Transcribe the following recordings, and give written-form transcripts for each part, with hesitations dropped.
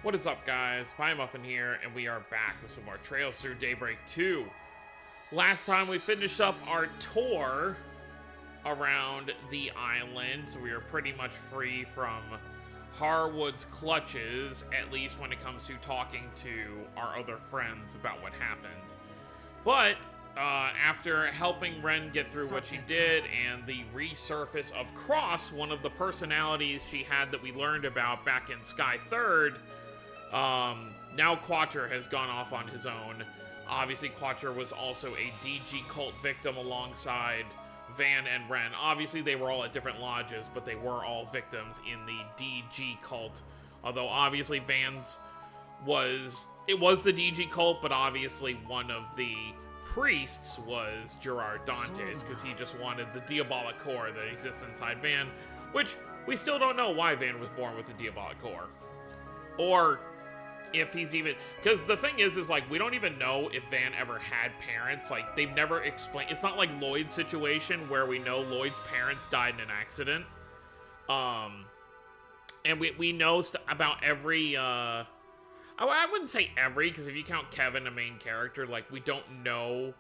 What is up, guys? Pie Muffin here, and we are back with some more Trails Through Daybreak 2. Last time we finished up our tour around the island, so we are pretty much free from Harwood's clutches, at least when it comes to talking to our other friends about what happened. But after helping Ren get through what she did and the resurface of Cross, one of the personalities she had that we learned about back in Sky Third, now Quatre has gone off on his own. Obviously, Quatre was also a DG cult victim alongside Van and Ren. Obviously, they were all at different lodges, but they were all victims in the DG cult. Although, obviously, Van's was the DG cult, but obviously one of the priests was Gerard Dantes, because he just wanted the diabolic core that exists inside Van, which we still don't know why Van was born with the diabolic core. Or if he's even, because the thing is like, we don't even know if Van ever had parents. Like, they've never explained. It's not like Lloyd's situation where we know Lloyd's parents died in an accident. And we know about every, I wouldn't say every, because if you count Kevin, a main character, like, we don't know.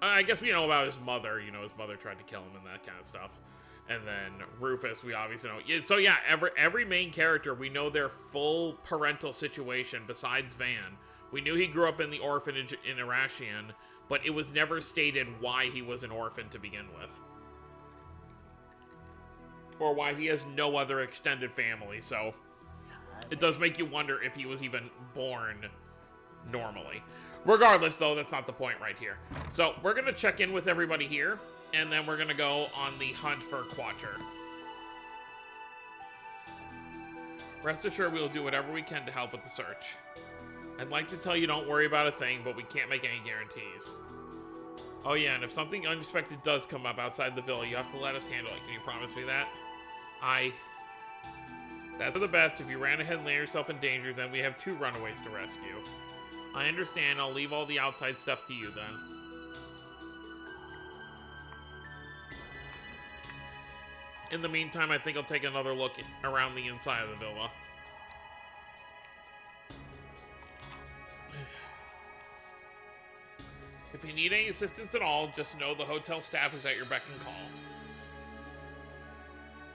I guess we know about his mother. You know, his mother tried to kill him and that kind of stuff. And then Rufus, we obviously know. Yeah, so yeah, every main character, we know their full parental situation besides Van. We knew he grew up in the orphanage in Irashian, but it was never stated why he was an orphan to begin with. Or why he has no other extended family, so it does make you wonder if he was even born normally. Regardless, though, that's not the point right here. So, we're going to check in with everybody here, and then we're going to go on the hunt for Quatre. Rest assured we will do whatever we can to help with the search. I'd like to tell you don't worry about a thing, but we can't make any guarantees. Oh yeah, and if something unexpected does come up outside the villa, you have to let us handle it. Can you promise me that? That's for the best. If you ran ahead and landed yourself in danger, then we have 2 runaways to rescue. I understand. I'll leave all the outside stuff to you, then. In the meantime, I think I'll take another look around the inside of the villa. If you need any assistance at all, just know the hotel staff is at your beck and call.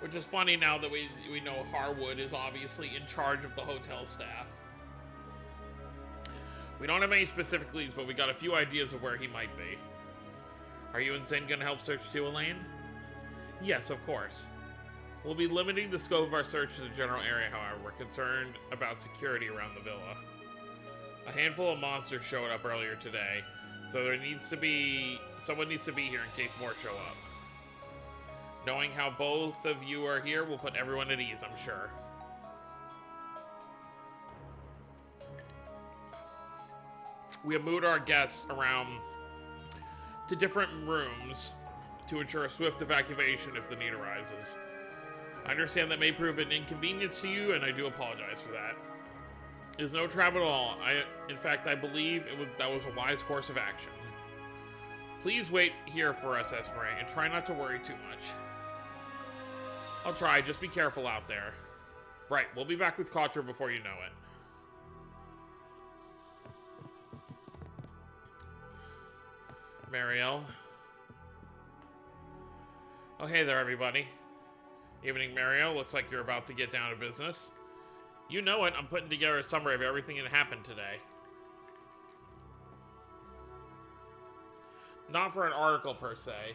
Which is funny now that we know Harwood is obviously in charge of the hotel staff. We don't have any specific leads, but we got a few ideas of where he might be. Are you and Zen gonna help search too, Elaine? Yes, of course. We'll be limiting the scope of our search to the general area, however. We're concerned about security around the villa. A handful of monsters showed up earlier today, so someone needs to be here in case more show up. Knowing how both of you are here will put everyone at ease, I'm sure. We have moved our guests around to different rooms to ensure a swift evacuation if the need arises. I understand that may prove an inconvenience to you, and I do apologize for that. It is no trouble at all. In fact, I believe that was a wise course of action. Please wait here for us, Esmeralda, and try not to worry too much. I'll try. Just be careful out there. Right, we'll be back with Quatre before you know it. Marielle. Oh, hey there, everybody. Evening, Marielle. Looks like you're about to get down to business. You know it. I'm putting together a summary of everything that happened today. Not for an article, per se.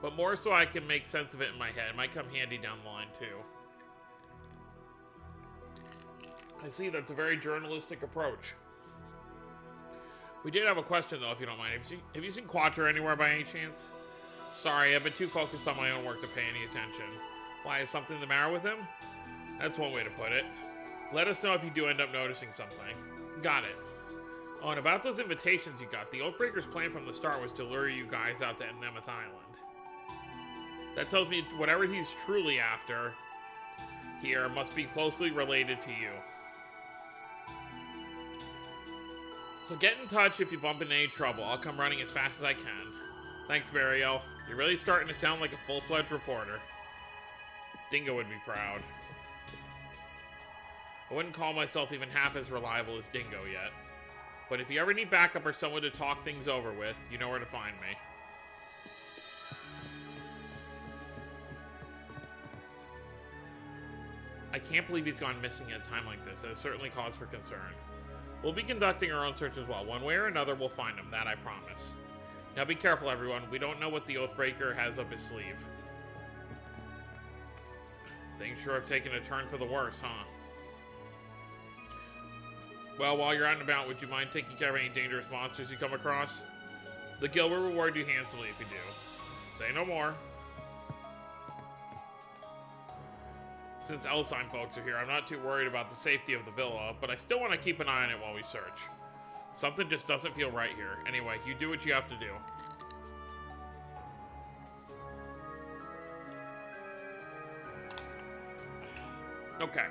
But more so I can make sense of it in my head. It might come handy down the line, too. I see that's a very journalistic approach. We did have a question, though, if you don't mind. Have you seen Quatre anywhere by any chance? Sorry, I've been too focused on my own work to pay any attention. Why, is something the matter with him? That's one way to put it. Let us know if you do end up noticing something. Got it. Oh, and about those invitations you got, the Oathbreaker's plan from the start was to lure you guys out to Nemeth Island. That tells me whatever he's truly after here must be closely related to you. So get in touch if you bump into any trouble. I'll come running as fast as I can. Thanks, Barrio. You're really starting to sound like a full-fledged reporter. Dingo would be proud. I wouldn't call myself even half as reliable as Dingo yet. But if you ever need backup or someone to talk things over with, you know where to find me. I can't believe he's gone missing at a time like this. That is certainly cause for concern. We'll be conducting our own search as well. One way or another, we'll find him. That I promise. Now be careful, everyone. We don't know what the Oathbreaker has up his sleeve. Things sure have taken a turn for the worse, huh? Well, while you're out and about, would you mind taking care of any dangerous monsters you come across? The guild will reward you handsomely if you do. Say no more. Since Elsheim folks are here, I'm not too worried about the safety of the villa, but I still want to keep an eye on it while we search. Something just doesn't feel right here. Anyway, you do what you have to do. Okay.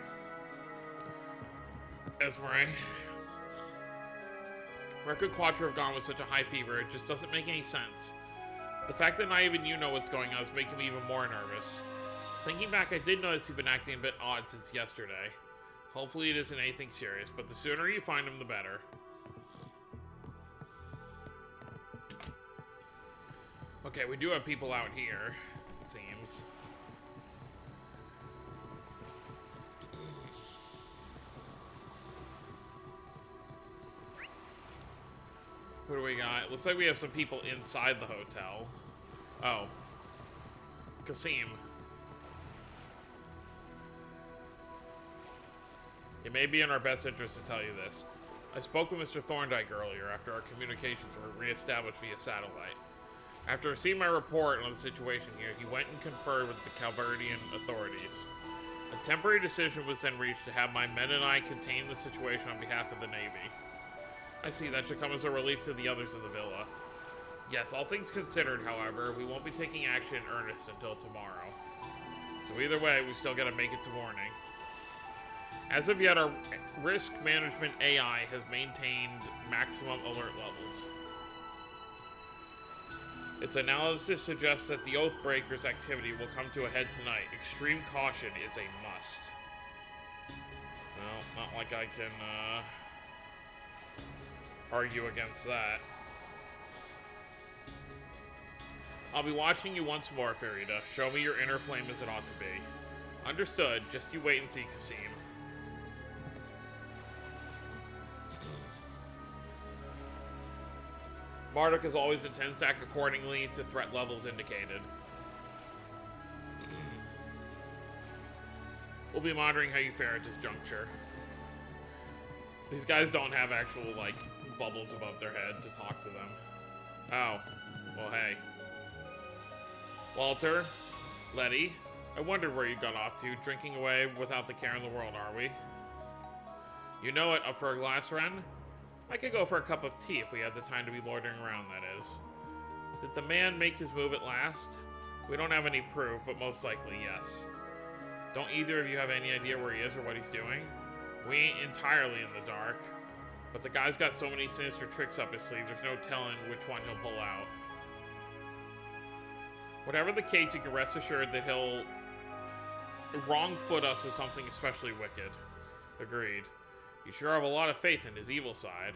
Esmeralda. Record Quatre have gone with such a high fever, it just doesn't make any sense. The fact that not even you know what's going on is making me even more nervous. Thinking back, I did notice you've been acting a bit odd since yesterday. Hopefully it isn't anything serious, but the sooner you find him, the better. Okay, we do have people out here, it seems. Who do we got? It looks like we have some people inside the hotel. Oh. Kasim. It may be in our best interest to tell you this. I spoke with Mr. Thorndyke earlier after our communications were re-established via satellite. After seeing my report on the situation here, he went and conferred with the Calverdian authorities. A temporary decision was then reached to have my men and I contain the situation on behalf of the Navy. I see, that should come as a relief to the others in the villa. Yes, all things considered, however, we won't be taking action in earnest until tomorrow. So either way, we still gotta make it to morning. As of yet, our risk management AI has maintained maximum alert levels. Its analysis suggests that the Oathbreaker's activity will come to a head tonight. Extreme caution is a must. Well, not like I can, argue against that. I'll be watching you once more, Farida. Show me your inner flame as it ought to be. Understood. Just you wait and see, Kasim. Marduk, as always, intends to act accordingly to threat levels indicated. We'll be monitoring how you fare at this juncture. These guys don't have actual, like, bubbles above their head to talk to them. Oh. Well, hey. Walter? Letty? I wondered where you got off to, drinking away without the care in the world, are we? You know it, up for a glass, Ren? I could go for a cup of tea if we had the time to be loitering around, that is. Did the man make his move at last? We don't have any proof, but most likely, yes. Don't either of you have any idea where he is or what he's doing? We ain't entirely in the dark. But the guy's got so many sinister tricks up his sleeve, there's no telling which one he'll pull out. Whatever the case, you can rest assured that he'll wrong foot us with something especially wicked. Agreed. You sure have a lot of faith in his evil side.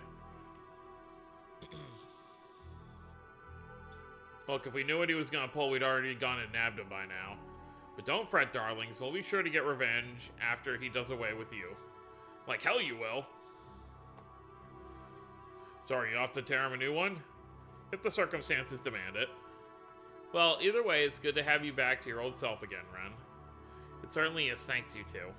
Look, if we knew what he was gonna pull, we'd already gone and nabbed him by now. But don't fret, darlings. We'll be sure to get revenge after he does away with you. Like hell you will. Sorry, you off to tear him a new one? If the circumstances demand it. Well, either way, it's good to have you back to your old self again, Ren. It certainly is, thanks you two.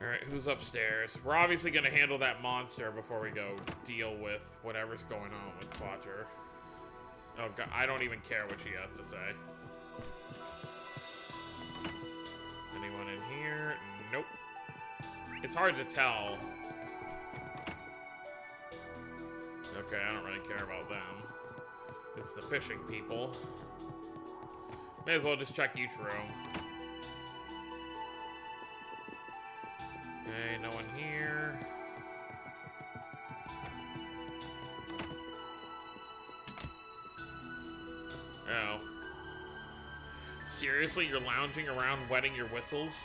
Alright, who's upstairs? We're obviously going to handle that monster before we go deal with whatever's going on with Quatre. Oh god, I don't even care what she has to say. Anyone in here? Nope. It's hard to tell. Okay, I don't really care about them. It's the fishing people. May as well just check each room. Okay, no one here. Oh. Seriously, you're lounging around wetting your whistles?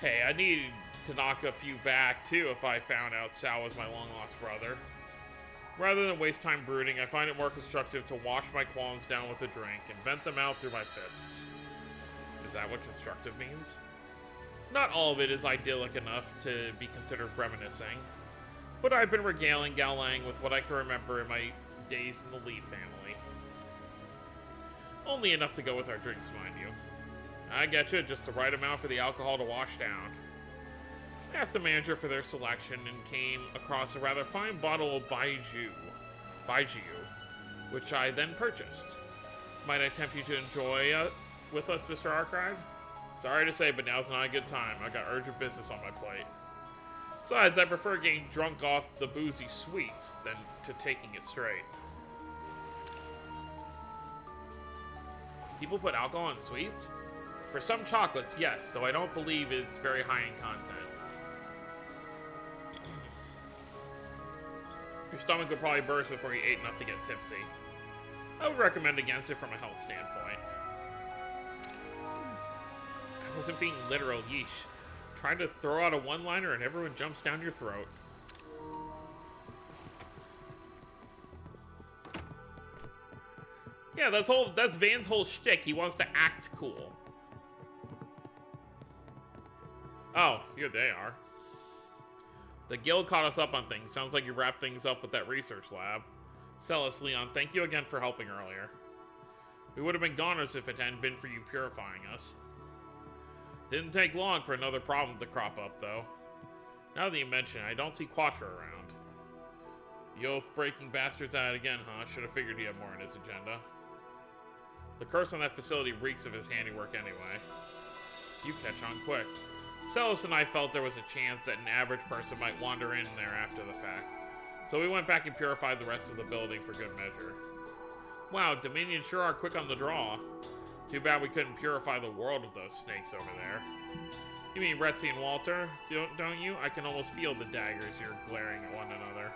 Hey, I need to knock a few back, too, if I found out Sal was my long-lost brother. Rather than waste time brooding, I find it more constructive to wash my qualms down with a drink and vent them out through my fists. Is that what constructive means? Not all of it is idyllic enough to be considered reminiscing, but I've been regaling Galang with what I can remember in my days in the Lee family. Only enough to go with our drinks, mind you. I get you, just the right amount for the alcohol to wash down. I asked the manager for their selection and came across a rather fine bottle of Baijiu, which I then purchased. Might I tempt you to enjoy with us, Mr. Archive? Sorry to say, but now's not a good time. I got urgent business on my plate. Besides, I prefer getting drunk off the boozy sweets than to taking it straight. People put alcohol in sweets? For some chocolates, yes, though I don't believe it's very high in content. Your stomach would probably burst before you ate enough to get tipsy. I would recommend against it from a health standpoint. I wasn't being literal, yeesh. Trying to throw out a one-liner and everyone jumps down your throat. Yeah, that's Van's whole shtick. He wants to act cool. Oh, here they are. The guild caught us up on things. Sounds like you wrapped things up with that research lab. Celis, Leon, thank you again for helping earlier. We would have been goners if it hadn't been for you purifying us. Didn't take long for another problem to crop up, though. Now that you mention it, I don't see Quatre around. The oath-breaking bastard's at it again, huh? Should have figured he had more on his agenda. The curse on that facility reeks of his handiwork anyway. You catch on quick. Celis and I felt there was a chance that an average person might wander in there after the fact, so we went back and purified the rest of the building for good measure. Wow, Dominion sure are quick on the draw. Too bad we couldn't purify the world of those snakes over there. You mean Retzi and Walter, don't you? I can almost feel the daggers you're glaring at one another.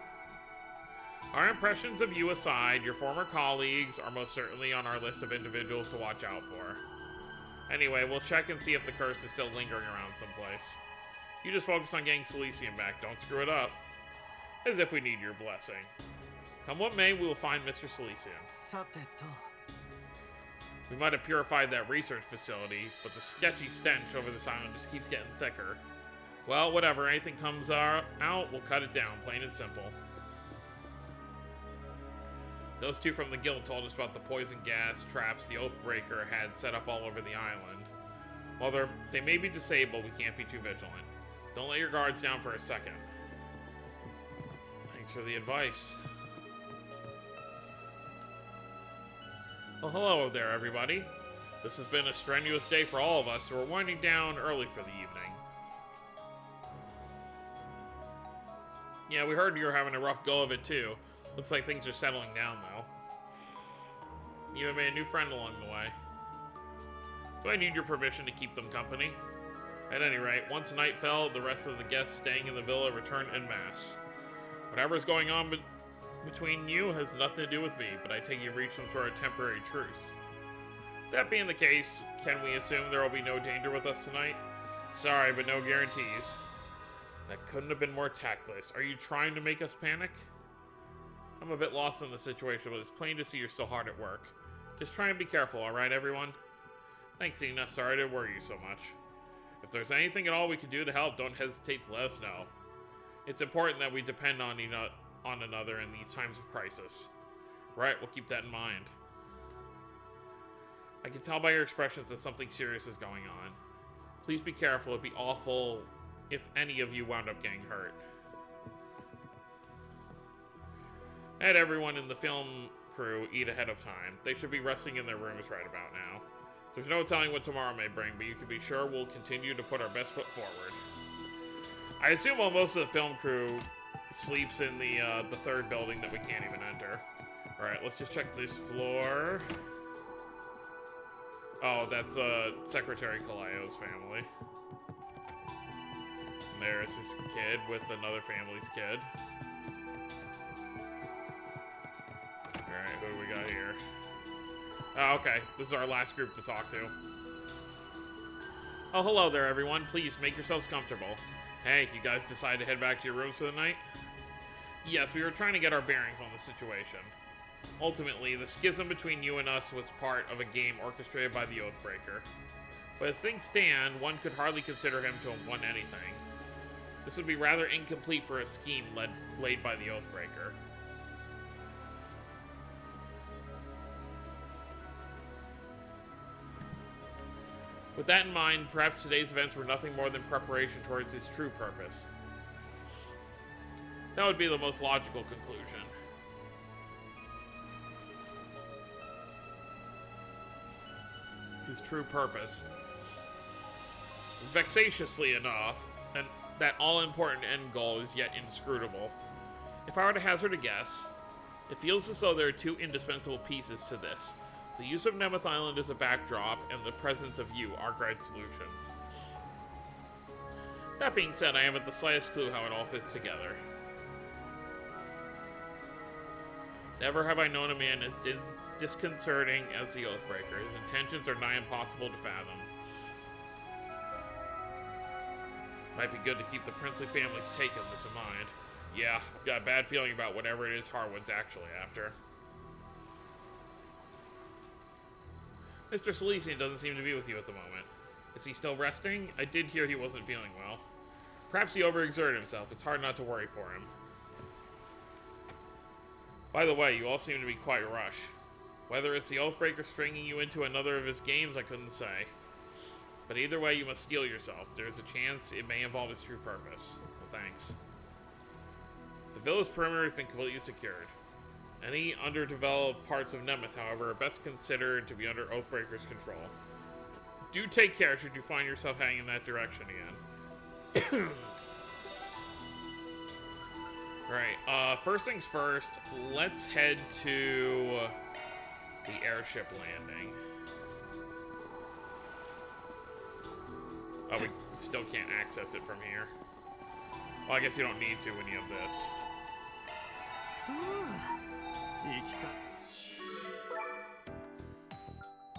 Our impressions of you aside, your former colleagues are most certainly on our list of individuals to watch out for. Anyway, we'll check and see if the curse is still lingering around someplace. You just focus on getting Silesian back. Don't screw it up. As if we need your blessing. Come what may, we will find Mr. Silesian. We might have purified that research facility, but the sketchy stench over this island just keeps getting thicker. Well, whatever. Anything comes out, we'll cut it down. Plain and simple. Those two from the guild told us about the poison gas traps the Oathbreaker had set up all over the island. While they may be disabled, we can't be too vigilant. Don't let your guards down for a second. Thanks for the advice. Well, hello there, everybody. This has been a strenuous day for all of us, so we're winding down early for the evening. Yeah, we heard you were having a rough go of it, too. Looks like things are settling down, though. You have made a new friend along the way. Do I need your permission to keep them company? At any rate, once night fell, the rest of the guests staying in the villa returned en masse. Whatever's going on between you has nothing to do with me, but I take you reached some sort of temporary truce. That being the case, can we assume there will be no danger with us tonight? Sorry, but no guarantees. That couldn't have been more tactless. Are you trying to make us panic? I'm a bit lost in the situation, but it's plain to see you're still hard at work. Just try and be careful, alright, everyone? Thanks, Ina. Sorry to worry you so much. If there's anything at all we can do to help, don't hesitate to let us know. It's important that we depend on another in these times of crisis. Right, we'll keep that in mind. I can tell by your expressions that something serious is going on. Please be careful. It'd be awful if any of you wound up getting hurt. I had everyone in the film crew eat ahead of time. They should be resting in their rooms right about now. There's no telling what tomorrow may bring, but you can be sure we'll continue to put our best foot forward. I assume while most of the film crew sleeps in the third building that we can't even enter. Alright, let's just check this floor. Oh, that's Secretary Kalayo's family. And there's his kid with another family's kid. Alright, who do we got here? Oh, okay. This is our last group to talk to. Oh, hello there, everyone. Please, make yourselves comfortable. Hey, you guys decide to head back to your rooms for the night? Yes, we were trying to get our bearings on the situation. Ultimately, the schism between you and us was part of a game orchestrated by the Oathbreaker. But as things stand, one could hardly consider him to have won anything. This would be rather incomplete for a scheme laid by the Oathbreaker. With that in mind, perhaps today's events were nothing more than preparation towards his true purpose. That would be the most logical conclusion. His true purpose. Vexatiously enough, and that all-important end goal is yet inscrutable. If I were to hazard a guess, it feels as though there are two indispensable pieces to this. The use of Nemeth Island as a backdrop, and the presence of you, Arkwright Solutions. That being said, I haven't the slightest clue how it all fits together. Never have I known a man as disconcerting as the Oathbreaker. His intentions are nigh impossible to fathom. Might be good to keep the princely family's take of this in mind. Yeah, I've got a bad feeling about whatever it is Harwood's actually after. Mr. Salesian doesn't seem to be with you at the moment. Is he still resting? I did hear he wasn't feeling well. Perhaps he overexerted himself. It's hard not to worry for him. By the way, you all seem to be quite rushed. Whether it's the Oathbreaker stringing you into another of his games, I couldn't say. But either way, you must steel yourself. There's a chance it may involve his true purpose. Well, thanks. The villa's perimeter has been completely secured. Any underdeveloped parts of Nemeth, however, are best considered to be under Oathbreaker's control. Do take care should you find yourself heading in that direction again. Alright, first things first, let's head to the airship landing. Oh, we still can't access it from here. Well, I guess you don't need to when you have this.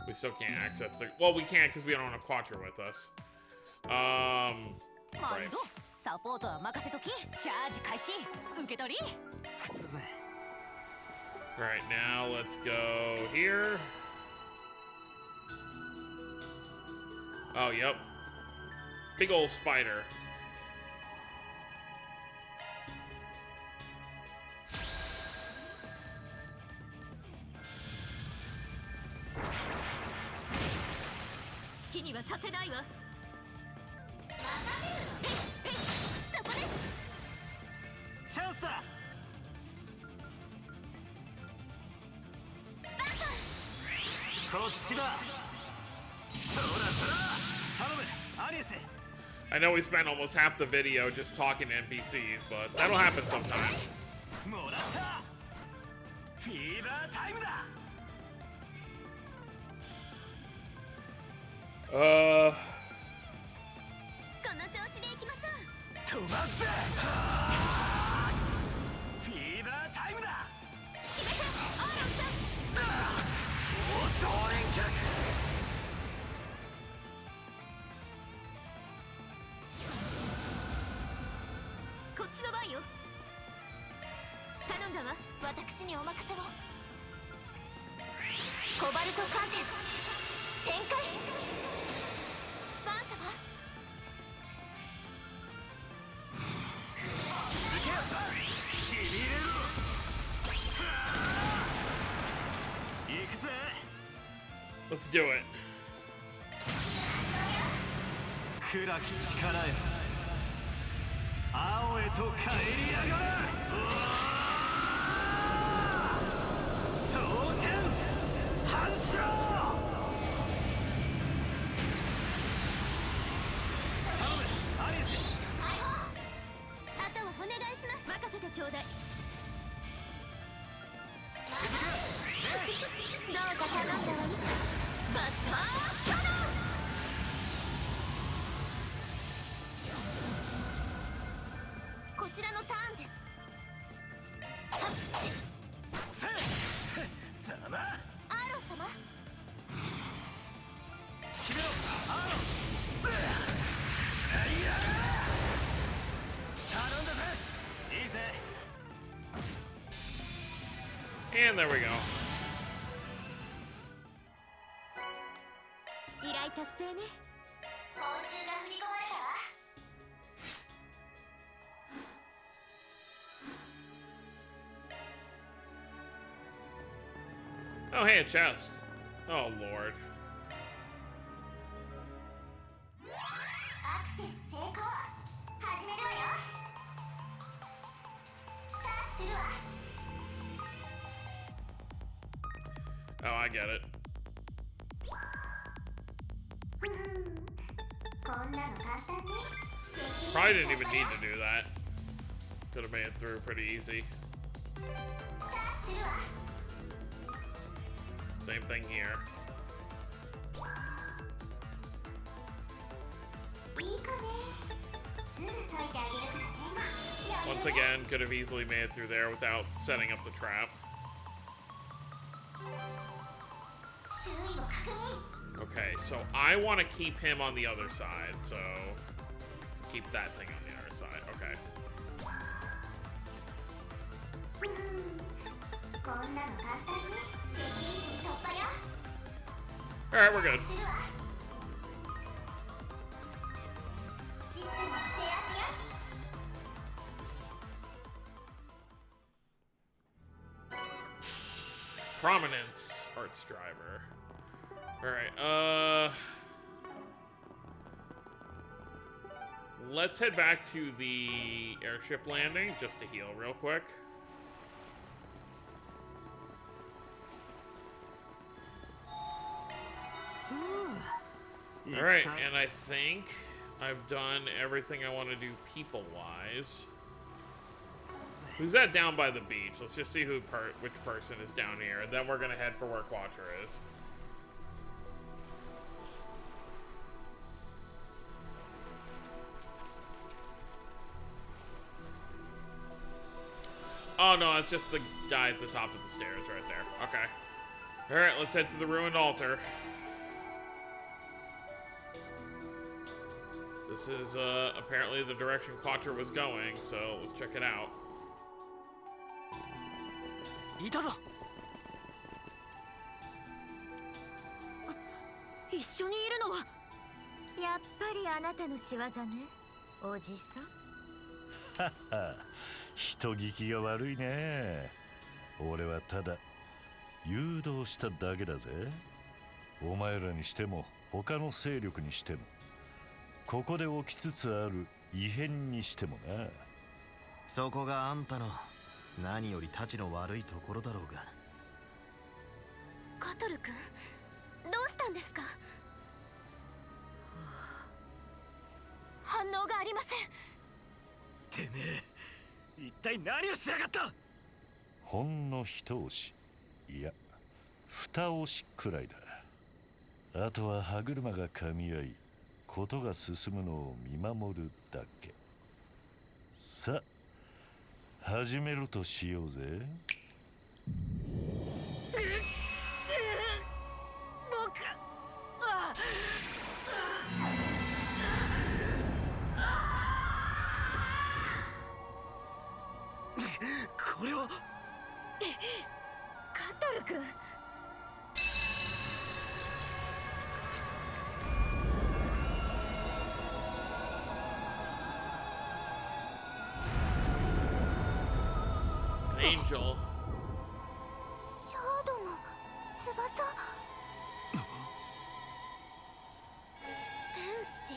We still can't access it. Well, we can't because we don't have Quatre with us. Right. Right, now let's go here. Oh, yep. Big old spider. I know we spent almost half the video just talking to NPCs, but that'll happen sometimes. Let's do it. And there we go. Oh, hey, a chest. Oh, Lord. Oh, I get it. Probably didn't even need to do that. Could have made it through pretty easy. Same thing here. Once again, could have easily made it through there without setting up the trap. Okay, so I want to keep him on the other side, so keep that thing on the other side. Okay. Alright, we're good. Prominence, arts driver. Alright, let's head back to the airship landing just to heal real quick. Alright, and I think I've done everything I want to do people-wise. Who's that down by the beach? Let's just see which person is down here, and then we're gonna head for where Quatre is. Oh no, it's just the guy at the top of the stairs right there. Okay. Alright, let's head to the ruined altar. This is apparently the direction Quatre was going, so let's check it out. いたぞ。一緒にいるのはやっぱりあなたの仕業ね、おじさん。はは、人聞きが悪いね。俺はただ誘導しただけだぜ。お前らにしても他の勢力にしても、ここで起きつつある異変にしてもな。そこがあんたの何よりたちの悪いところだろうが。カトル君、どうしたんですか？反応がありません。てめえ、一体何をしやがった？ほんの一押し、いや、二押しくらいだ。あとは歯車が噛み合い、ことが進むのを見守るだけ。さあ、始めるとしようぜ。僕はこれはカトル君。Angel. シャードの翼。天使。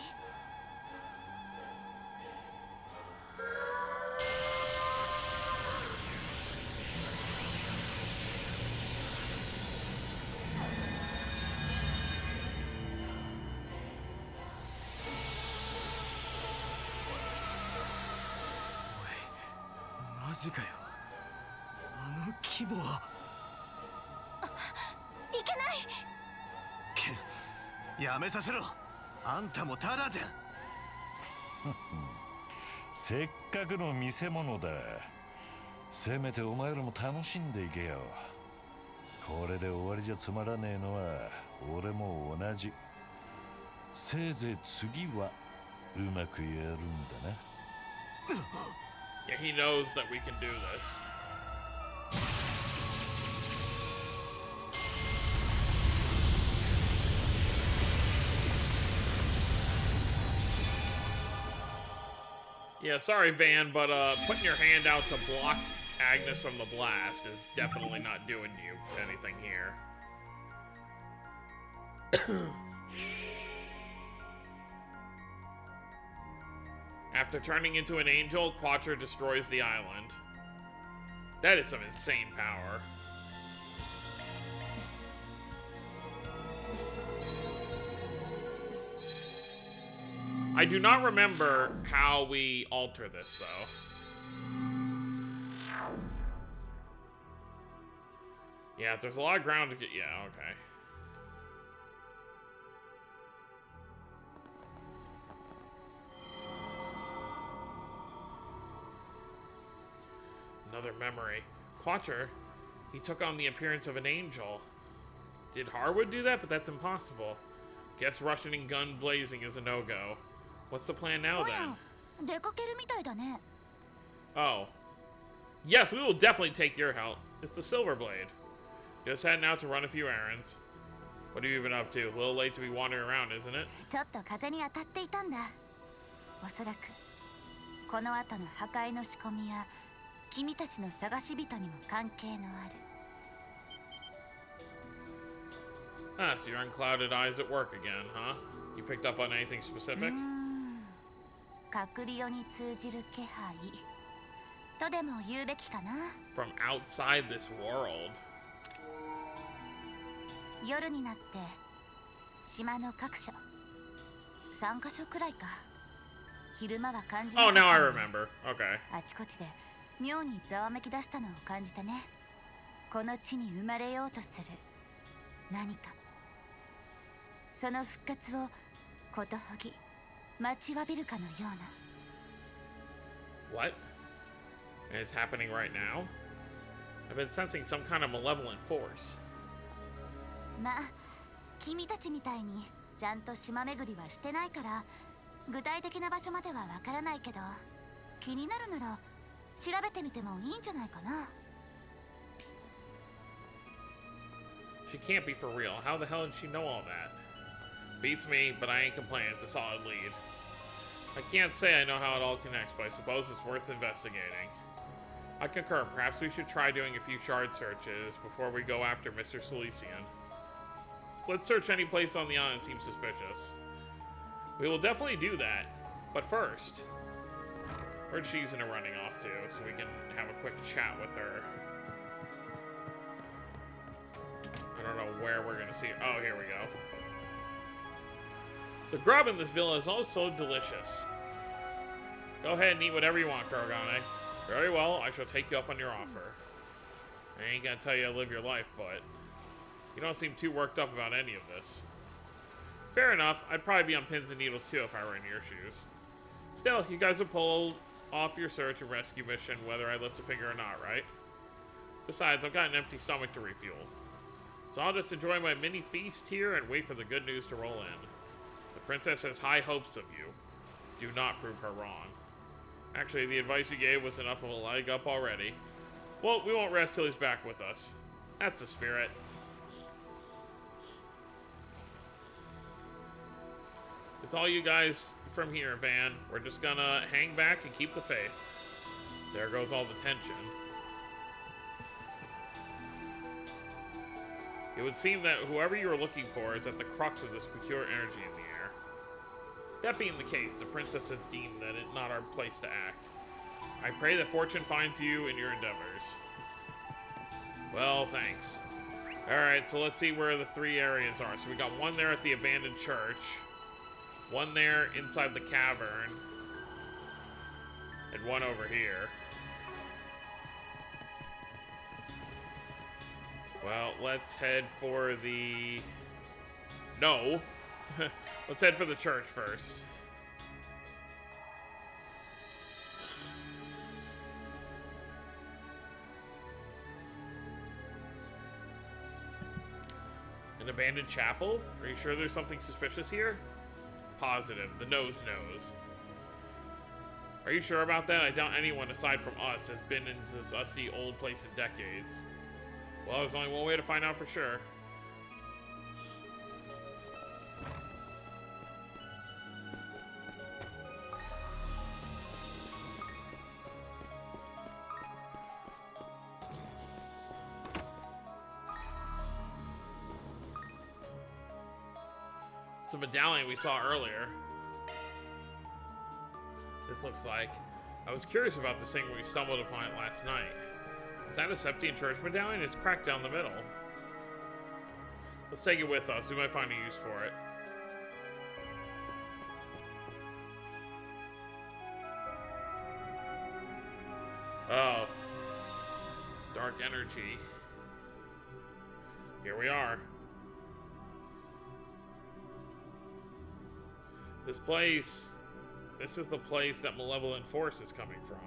おい、マジかよ。あの規模は。いけない。やめさせろ。あんたもただじゃ。せっかくの見せ物だ。せめてお前らも楽しんでいけよ。これで終わりじゃつまらねえのは俺も同じ。せいぜい次はうまくやるんだな。Yeah, he knows that we can do this. Yeah, sorry, Van, but putting your hand out to block Agnes from the blast is definitely not doing you anything here. After turning into an angel, Quatre destroys the island. That is some insane power. I do not remember how we alter this, though. Yeah, there's a lot of ground to get. Yeah, okay. Another memory. Quatre, he took on the appearance of an angel. Did Harwood do that? But that's impossible. Guess rushing and gun blazing is a no-go. What's the plan now, then? Oh. Yes, we will definitely take your help. It's the Silver Blade. Just heading out to run a few errands. What have you been up to? A little late to be wandering around, isn't it? ちょっと風に当たっていたんだ。おそらくこの後の破壊の仕込みや君たちの探し人にも関係のある。Ah, so your unclouded eyes at work again, huh? You picked up on anything specific? 隔離用に通じる気配とでも言うべきかな。 From outside this world. 夜になって島の各所3カ所くらいか。昼間は感じな Oh, かった now I remember. Okay. あちこちで妙にざわめき出したのを感じたね。この地に生まれようとする何か、その復活をことほぎ待ちわびるかのような。 What? And it's happening right now? I've been sensing some kind of malevolent force. まあ君たちみたいにちゃんと島巡りはしてないから具体的な場所まではわからないけど、気になるなら調べてみてもいいんじゃないかな。 She can't be for real. How the hell did she know all that? Beats me, but I ain't complaining. It's a solid lead. I can't say I know how it all connects, but I suppose it's worth investigating. I concur. Perhaps we should try doing a few shard searches before we go after Mr. Silesian. Let's search any place on the island that seems suspicious. We will definitely do that. But first, where'd Shizuna running off to so we can have a quick chat with her? I don't know where we're gonna see her. Oh, here we go. The grub in this villa is also delicious. Go ahead and eat whatever you want, Kurogane. Very well, I shall take you up on your offer. I ain't gonna tell you to live your life, but you don't seem too worked up about any of this. Fair enough, I'd probably be on pins and needles too if I were in your shoes. Still, you guys have pulled off your search and rescue mission whether I lift a finger or not, right? Besides, I've got an empty stomach to refuel. So I'll just enjoy my mini feast here and wait for the good news to roll in. The princess has high hopes of you. Do not prove her wrong. Actually, the advice you gave was enough of a leg up already. Well, we won't rest till he's back with us. That's the spirit. It's all you guys from here, Van. We're just gonna hang back and keep the faith. There goes all the tension. It would seem that whoever you are looking for is at the crux of this pure energy in the air. That being the case, the princess has deemed that it's not our place to act. I pray that fortune finds you in your endeavors. Well, thanks. Alright, so let's see where the three areas are. So we got one there at the abandoned church, one there inside the cavern, and one over here. Well, let's head for the... No. Let's head for the church first. An abandoned chapel? Are you sure there's something suspicious here? positive. The nose knows. Are you sure about that? I doubt anyone aside from us has been into this usty old place in decades. Well, there's only one way to find out for sure. It's a medallion we saw earlier. This looks like. I was curious about this thing when we stumbled upon it last night. Is that a Septian Church medallion? It's cracked down the middle. Let's take it with us. We might find a use for it. Oh. Dark energy. Here we are. This is the place that malevolent force is coming from.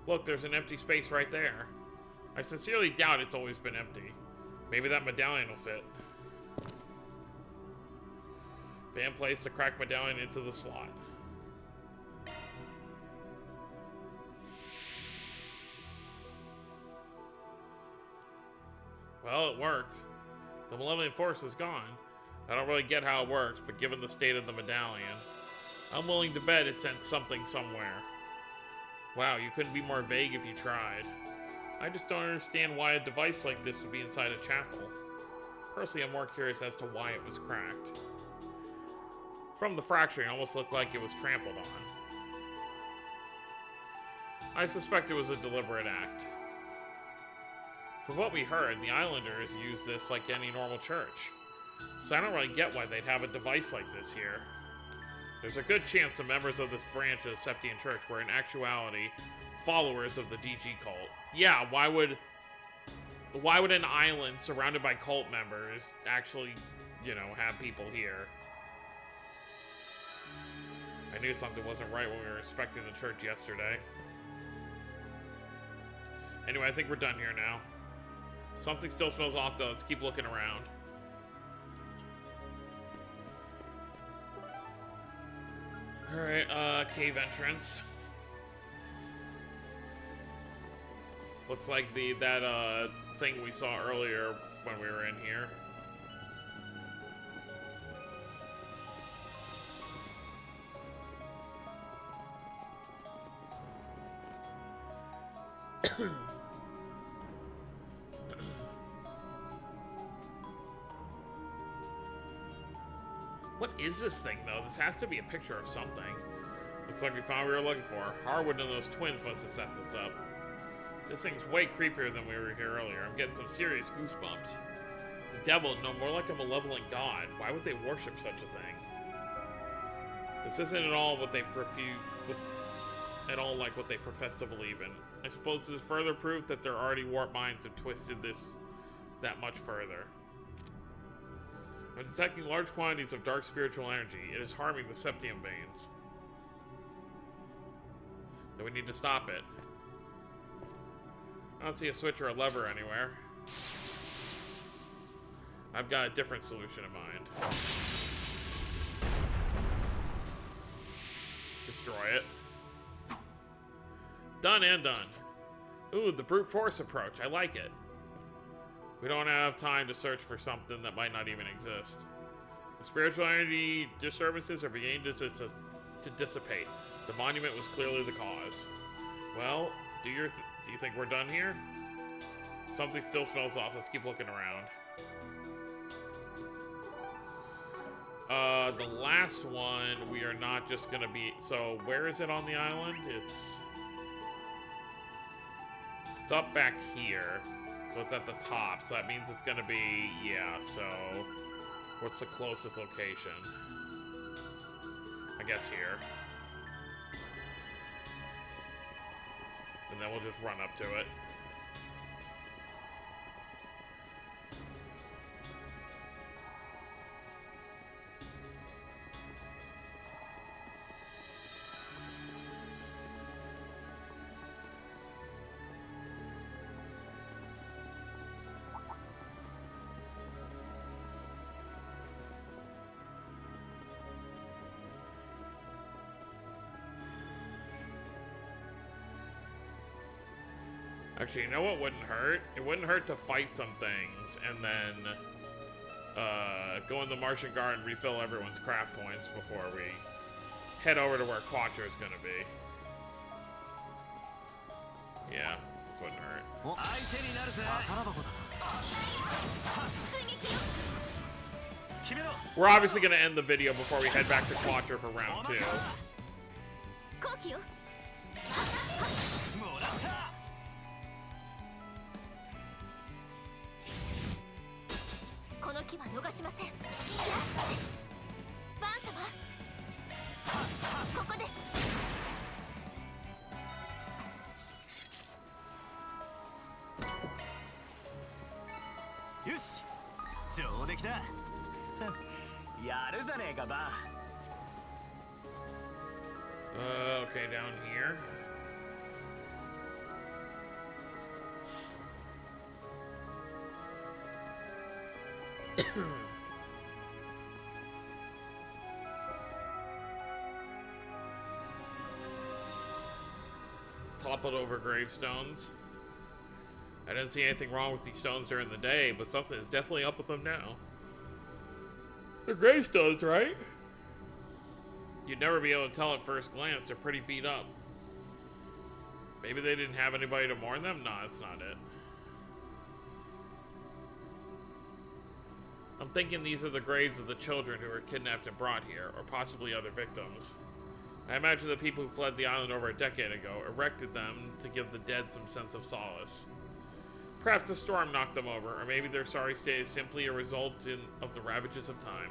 Look, there's an empty space right there. I sincerely doubt it's always been empty. Maybe that medallion will fit. Van placed the cracked medallion into the slot. Well, it worked. The malevolent force is gone. I don't really get how it works, but given the state of the medallion, I'm willing to bet it sent something somewhere. Wow, you couldn't be more vague if you tried. I just don't understand why a device like this would be inside a chapel. Personally, I'm more curious as to why it was cracked. From the fracturing, it almost looked like it was trampled on. I suspect it was a deliberate act. From what we heard, the Islanders use this like any normal church. So I don't really get why they'd have a device like this here. There's a good chance the members of this branch of the Septian Church were in actuality followers of the DG cult. Yeah, why would an island surrounded by cult members actually, you know, have people here? I knew something wasn't right when we were inspecting the church yesterday. Anyway, I think we're done here now. Something still smells off though. Let's keep looking around. Alright, cave entrance. Looks like that thing we saw earlier when we were in here. What is this thing, though? This has to be a picture of something. Looks like we found what we were looking for. Harwood and those twins must have set this up. This thing's way creepier than we were here earlier. I'm getting some serious goosebumps. It's a devil, no, more like a malevolent god. Why would they worship such a thing? This isn't at all what they like what they profess to believe in. I suppose this is further proof that their already warped minds have twisted this that much further. When detecting large quantities of dark spiritual energy, it is harming the septium veins. Then we need to stop it. I don't see a switch or a lever anywhere. I've got a different solution in mind. Destroy it. Done and done. Ooh, the brute force approach. I like it. We don't have time to search for something that might not even exist. The spiritual energy disturbances are beginning to dissipate. The monument was clearly the cause. Well, do you think we're done here? Something still smells off. Let's keep looking around. The last one, we are not just gonna be... So, where is it on the island? It's up back here. So it's at the top, so that means it's gonna be, yeah, so what's the closest location? I guess here. And then we'll just run up to it. Actually, you know what wouldn't hurt? It wouldn't hurt to fight some things and then go in the Martian Guard and refill everyone's craft points before we head over to where Quatre is gonna be. Yeah, this wouldn't hurt. We're obviously gonna end the video before we head back to Quatre for round 2. この機は逃しません。バン様、ここです。よし、上出来だ。やるじゃねえか、バン。Okay, down here. Toppled over gravestones. I didn't see anything wrong with these stones during the day, but something is definitely up with them now. They're gravestones, right? You'd never be able to tell at first glance. They're pretty beat up. Maybe they didn't have anybody to mourn them? No, that's not it. I'm thinking these are the graves of the children who were kidnapped and brought here, or possibly other victims. I imagine the people who fled the island over a decade ago erected them to give the dead some sense of solace. Perhaps a storm knocked them over, or maybe their sorry state is simply a result of the ravages of time.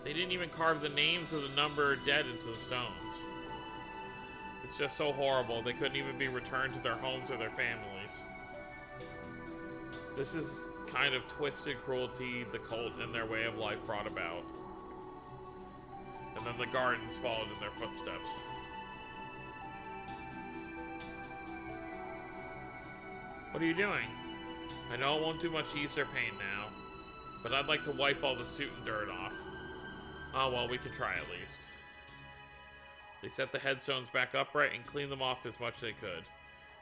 They didn't even carve the names of the number dead into the stones. It's just so horrible, they couldn't even be returned to their homes or their families. This is kind of twisted cruelty the cult and their way of life brought about. And then the gardens followed in their footsteps. What are you doing? I know it won't do much to ease their pain now, but I'd like to wipe all the soot and dirt off. Oh well, we can try at least. They set the headstones back upright and cleaned them off as much as they could.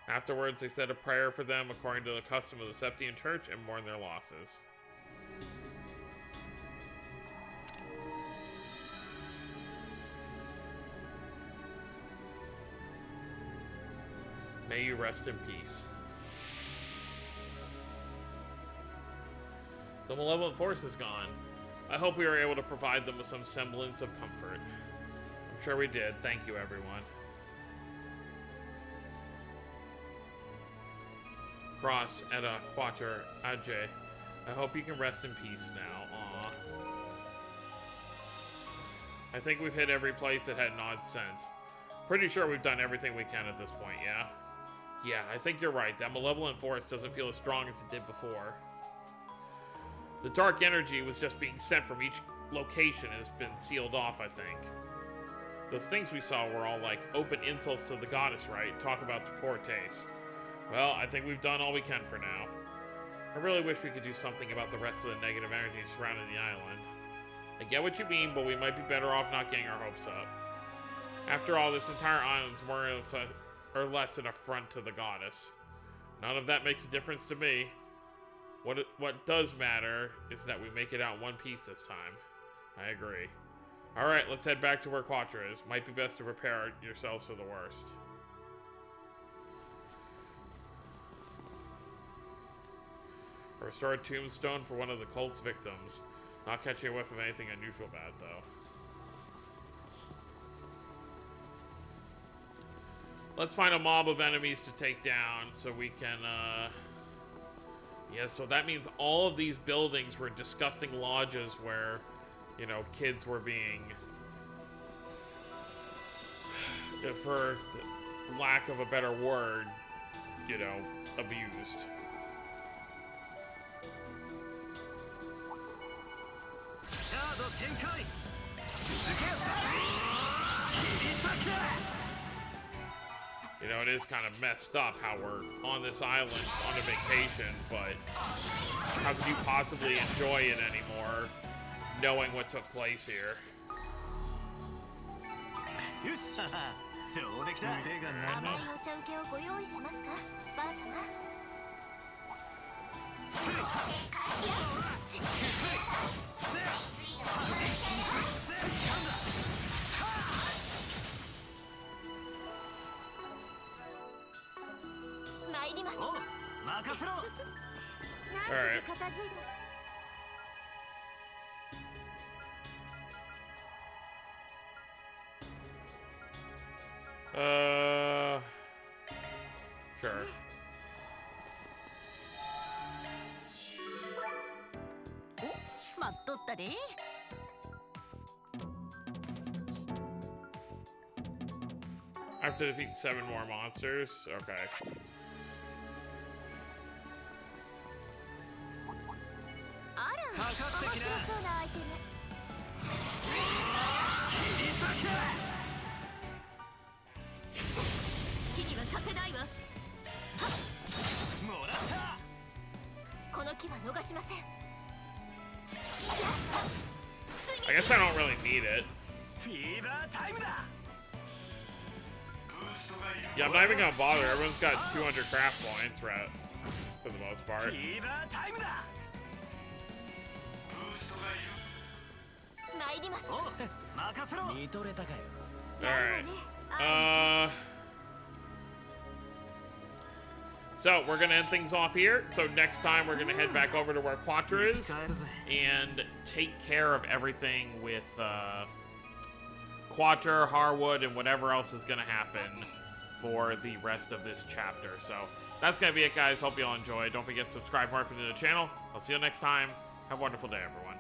Afterwards, they said a prayer for them according to the custom of the Septian Church and mourned their losses. May you rest in peace. The malevolent force is gone. I hope we were able to provide them with some semblance of comfort. I'm sure we did. Thank you, everyone. Cross et Quatre, Adje. I hope you can rest in peace now. Aww. I think we've hit every place that had an odd scent. Pretty sure we've done everything we can at this point, yeah? Yeah, I think you're right. That malevolent force doesn't feel as strong as it did before. The dark energy was just being sent from each location and has been sealed off, I think. Those things we saw were all like open insults to the goddess, right? Talk about the poor taste. Well, I think we've done all we can for now. I really wish we could do something about the rest of the negative energy surrounding the island. I get what you mean, but we might be better off not getting our hopes up. After all, this entire island's more or less an affront to the goddess. None of that makes a difference to me. What does matter is that we make it out in one piece this time. I agree. Alright, let's head back to where Quatre is. Might be best to prepare yourselves for the worst. A restored tombstone for one of the cult's victims. Not catching a whiff of anything unusual about it, though. Let's find a mob of enemies to take down so we can, yeah, so that means all of these buildings were disgusting lodges where, you know, kids were being, for lack of a better word, you know, abused. You know, it is kind of messed up how we're on this island on a vacation, but how could you possibly enjoy it anymore knowing what took place here? 上出来だ。腕が長い。甘いお茶受けをご用意しますか、ばあ様。参ります。お、任せろ。なんとか片付いた。Sure. Oh, 待っとったで。I have to defeat 7 more monsters. Okay. あら、面白そうなアイテム。切り裂け。好きにはさせないわ。はっ、もらった。この木は逃しません。 I guess I don't really need it. Yeah, I'm not even gonna bother. Everyone's got 200 craft points, right? For the most part. Alright. So, we're gonna end things off here. So, next time we're gonna head back over to where Quatre is and take care of everything with Quatre, Harwood, and whatever else is gonna happen for the rest of this chapter. So, that's gonna be it, guys. Hope you all enjoyed. Don't forget to subscribe more if you're new to the channel. I'll see you next time. Have a wonderful day, everyone.